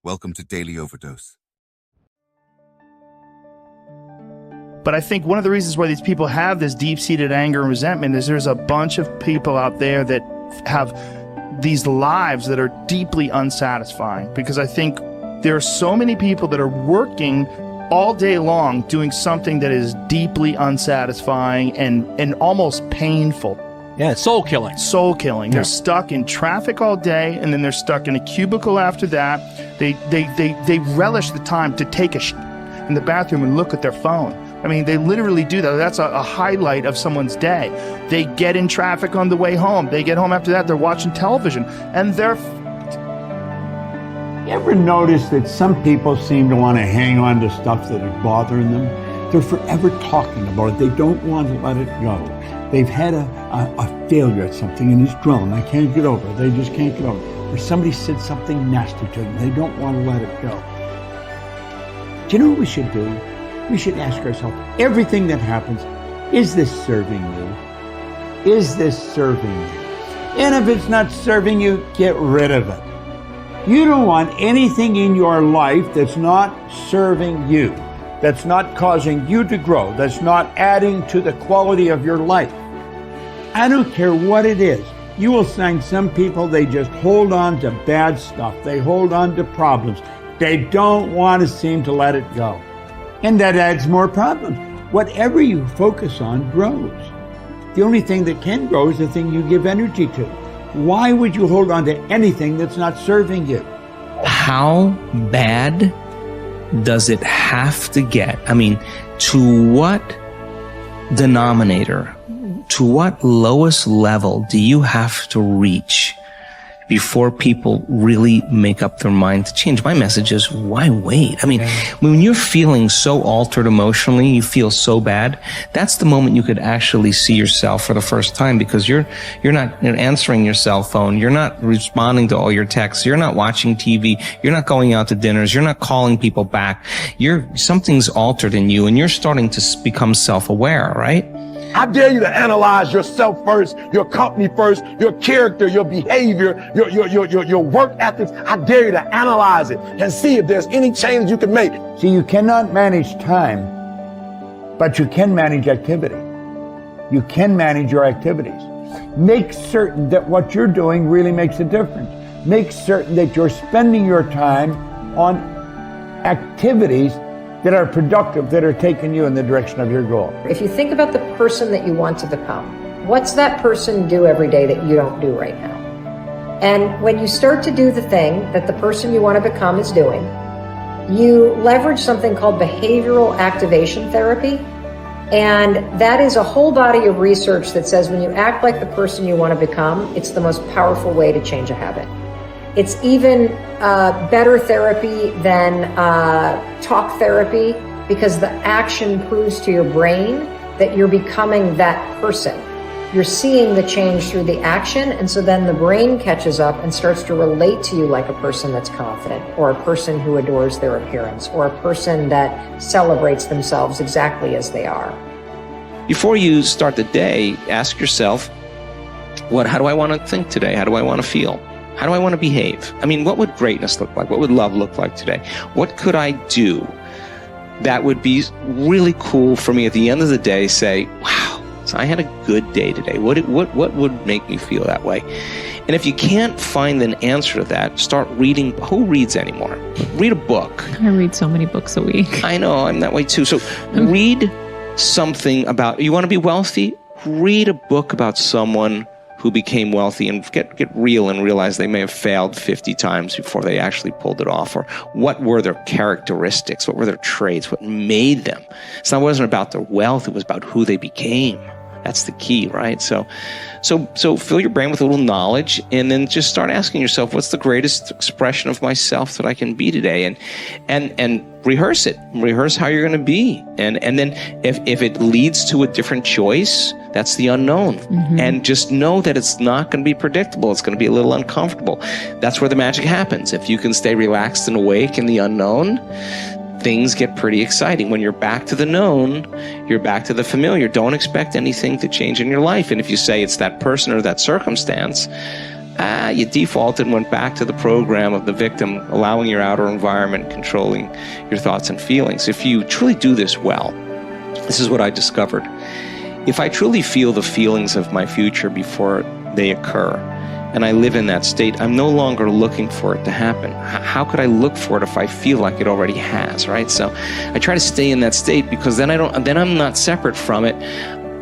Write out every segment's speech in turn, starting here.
Welcome to Daily Overdose. But I think one of the reasons why these people have this deep-seated anger and resentment is there's a bunch of people out there that have these lives that are deeply unsatisfying. Because I think there are so many people that are working all day long doing something that is deeply unsatisfying and almost painful. Yeah, soul killing. Soul killing. Yeah. They're stuck in traffic all day, and then they're stuck in a cubicle after that. They relish the time to take a shit in the bathroom and look at their phone. I mean, they literally do that. That's a highlight of someone's day. They get in traffic on the way home. They get home after that, they're watching television, and they're You ever notice that some people seem to want to hang on to stuff that is bothering them? They're forever talking about it. They don't want to let it go. They've had a failure at something and it's dwelling. I can't get over it. They just can't get over it. Or somebody said something nasty to them. They don't want to let it go. Do you know what we should do? We should ask ourselves, everything that happens, is this serving you? Is this serving you? And if it's not serving you, get rid of it. You don't want anything in your life that's not serving you, that's not causing you to grow, that's not adding to the quality of your life. I don't care what it is. You will find some people, they just hold on to bad stuff. They hold on to problems. They don't want to seem to let it go. And that adds more problems. Whatever you focus on grows. The only thing that can grow is the thing you give energy to. Why would you hold on to anything that's not serving you? How bad does it have to get? I mean, to what denominator, to what lowest level do you have to reach before people really make up their mind to change? My message is, why wait? I mean, when you're feeling so altered emotionally, you feel so bad, that's the moment you could actually see yourself for the first time, because you're not answering your cell phone, you're not responding to all your texts, you're not watching TV, you're not going out to dinners, you're not calling people back. Something's altered in you and you're starting to become self-aware, right? I dare you to analyze yourself first, your company first, your character, your behavior, your work ethics. I dare you to analyze it and see if there's any change you can make. See, you cannot manage time, but you can manage activity. You can manage your activities. Make certain that what you're doing really makes a difference. Make certain that you're spending your time on activities that are productive, that are taking you in the direction of your goal. If you think about the person that you want to become, what's that person do every day that you don't do right now? And when you start to do the thing that the person you want to become is doing, you leverage something called behavioral activation therapy. And that is a whole body of research that says when you act like the person you want to become, it's the most powerful way to change a habit. It's even better therapy than talk therapy, because the action proves to your brain that you're becoming that person. You're seeing the change through the action, and so then the brain catches up and starts to relate to you like a person that's confident, or a person who adores their appearance, or a person that celebrates themselves exactly as they are. Before you start the day, ask yourself, how do I want to think today? How do I want to feel? How do I want to behave? I mean, what would greatness look like? What would love look like today? What could I do that would be really cool for me at the end of the day? Say, wow, so I had a good day today. What would make me feel that way? And if you can't find an answer to that, start reading. Who reads anymore? Read a book. I read so many books a week. I know, I'm that way too. So read something about, you want to be wealthy? Read a book about someone who became wealthy, and get real and realize they may have failed 50 times before they actually pulled it off. Or what were their characteristics? What were their traits? What made them? So it wasn't about their wealth, it was about who they became. That's the key, right? So fill your brain with a little knowledge, and then just start asking yourself, what's the greatest expression of myself that I can be today? And rehearse it. Rehearse how you're going to be. And then if it leads to a different choice, that's the unknown. Mm-hmm. And just know that it's not going to be predictable. It's going to be a little uncomfortable. That's where the magic happens. If you can stay relaxed and awake in the unknown, things get pretty exciting. When you're back to the known, you're back to the familiar. Don't expect anything to change in your life. And if you say it's that person or that circumstance, you defaulted and went back to the program of the victim, allowing your outer environment controlling your thoughts and feelings. If you truly do this well, this is what I discovered. If I truly feel the feelings of my future before they occur, and I live in that state, I'm no longer looking for it to happen. How could I look for it if I feel like it already has, right? So I try to stay in that state, because then I'm not separate from it.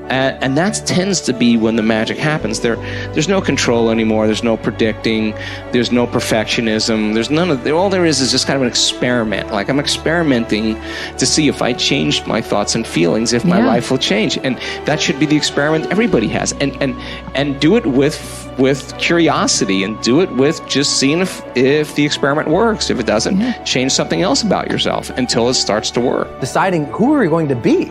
And that tends to be when the magic happens. There's no control anymore. There's no predicting. There's no perfectionism. There's none of. All there is just kind of an experiment. Like, I'm experimenting to see if I change my thoughts and feelings, if my life will change. And that should be the experiment everybody has. And do it with curiosity, and do it with just seeing if the experiment works. If it doesn't, change something else about yourself until it starts to work. Deciding who are we going to be.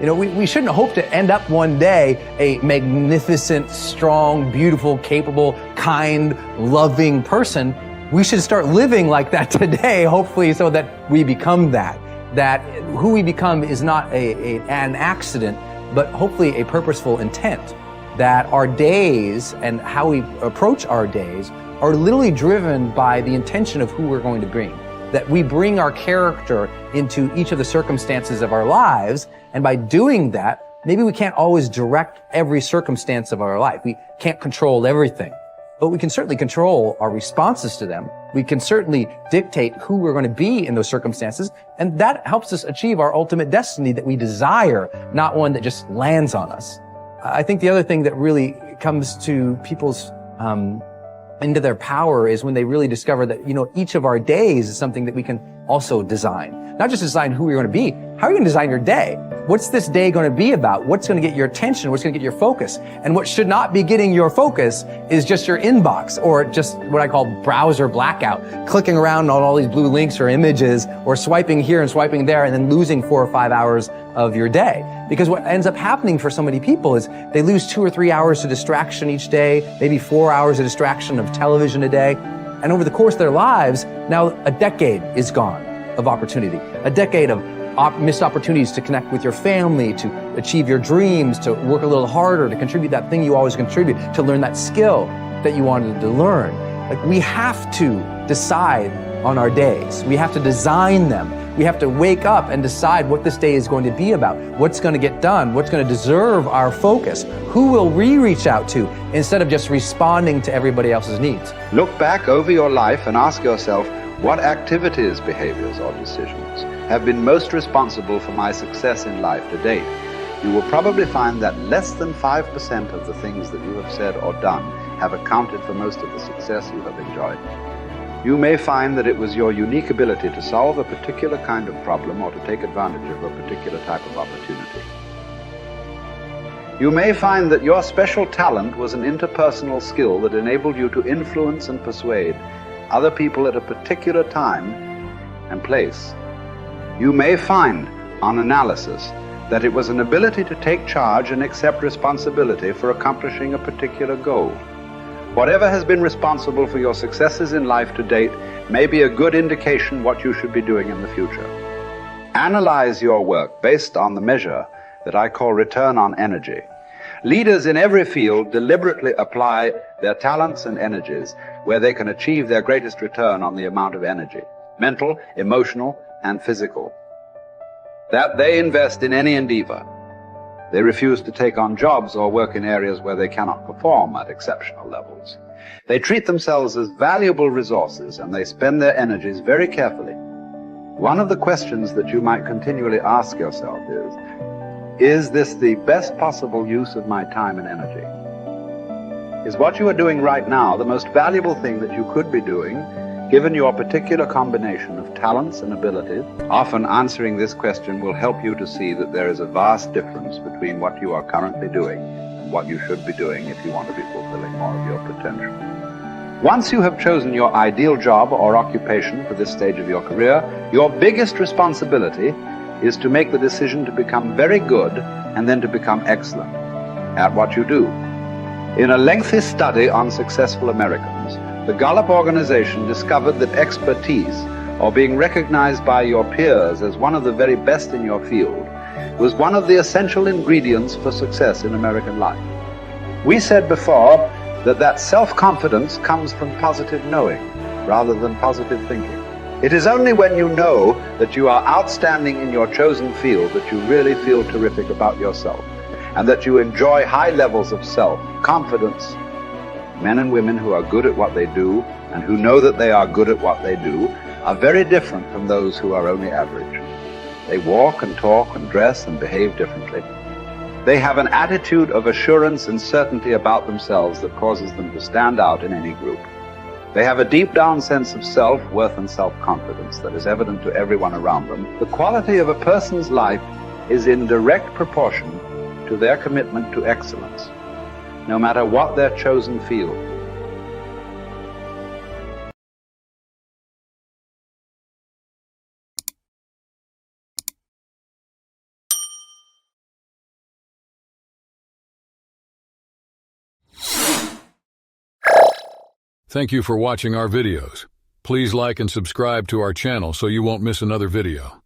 You know, we shouldn't hope to end up one day a magnificent, strong, beautiful, capable, kind, loving person. We should start living like that today, hopefully, so that we become that. That who we become is not an accident, but hopefully a purposeful intent. That our days and how we approach our days are literally driven by the intention of who we're going to bring. That we bring our character into each of the circumstances of our lives, and by doing that, maybe we can't always direct every circumstance of our life. We can't control everything, but we can certainly control our responses to them. We can certainly dictate who we're going to be in those circumstances, and that helps us achieve our ultimate destiny that we desire, not one that just lands on us. I think the other thing that really comes to people's into their power is when they really discover that, you know, each of our days is something that we can also design. Not just design who you're going to be, how are you going to design your day? What's this day going to be about? What's going to get your attention? What's going to get your focus? And what should not be getting your focus is just your inbox, or just what I call browser blackout, clicking around on all these blue links or images, or swiping here and swiping there, and then losing 4 or 5 hours of your day. Because what ends up happening for so many people is they lose 2 or 3 hours to distraction each day, maybe 4 hours of distraction of television a day. And over the course of their lives, now a decade is gone of opportunity, a decade of missed opportunities to connect with your family, to achieve your dreams, to work a little harder, to contribute that thing you always contribute, to learn that skill that you wanted to learn. Like, we have to decide on our days. We have to design them. We have to wake up and decide what this day is going to be about, what's going to get done, what's going to deserve our focus, who will we reach out to, instead of just responding to everybody else's needs. Look back over your life and ask yourself, what activities, behaviors, or decisions have been most responsible for my success in life to date? You will probably find that less than 5% of the things that you have said or done have accounted for most of the success you have enjoyed. You may find that it was your unique ability to solve a particular kind of problem or to take advantage of a particular type of opportunity. You may find that your special talent was an interpersonal skill that enabled you to influence and persuade other people at a particular time and place. You may find, on analysis, that it was an ability to take charge and accept responsibility for accomplishing a particular goal. Whatever has been responsible for your successes in life to date may be a good indication what you should be doing in the future. Analyze your work based on the measure that I call return on energy. Leaders in every field deliberately apply their talents and energies where they can achieve their greatest return on the amount of energy, mental, emotional, and physical, that they invest in any endeavor. They refuse to take on jobs or work in areas where they cannot perform at exceptional levels. They treat themselves as valuable resources, and they spend their energies very carefully. One of the questions that you might continually ask yourself is this the best possible use of my time and energy? Is what you are doing right now the most valuable thing that you could be doing, given your particular combination of talents and abilities? Often answering this question will help you to see that there is a vast difference between what you are currently doing and what you should be doing if you want to be fulfilling more of your potential. Once you have chosen your ideal job or occupation for this stage of your career, your biggest responsibility is to make the decision to become very good and then to become excellent at what you do. In a lengthy study on successful Americans, the Gallup organization discovered that expertise, or being recognized by your peers as one of the very best in your field, was one of the essential ingredients for success in American life. We said before that self-confidence comes from positive knowing rather than positive thinking. It is only when you know that you are outstanding in your chosen field that you really feel terrific about yourself, and that you enjoy high levels of self-confidence. Men and women who are good at what they do and who know that they are good at what they do are very different from those who are only average. They walk and talk and dress and behave differently. They have an attitude of assurance and certainty about themselves that causes them to stand out in any group. They have a deep down sense of self-worth and self-confidence that is evident to everyone around them. The quality of a person's life is in direct proportion to their commitment to excellence, no matter what their chosen field. Thank you for watching our videos. Please like and subscribe to our channel so you won't miss another video.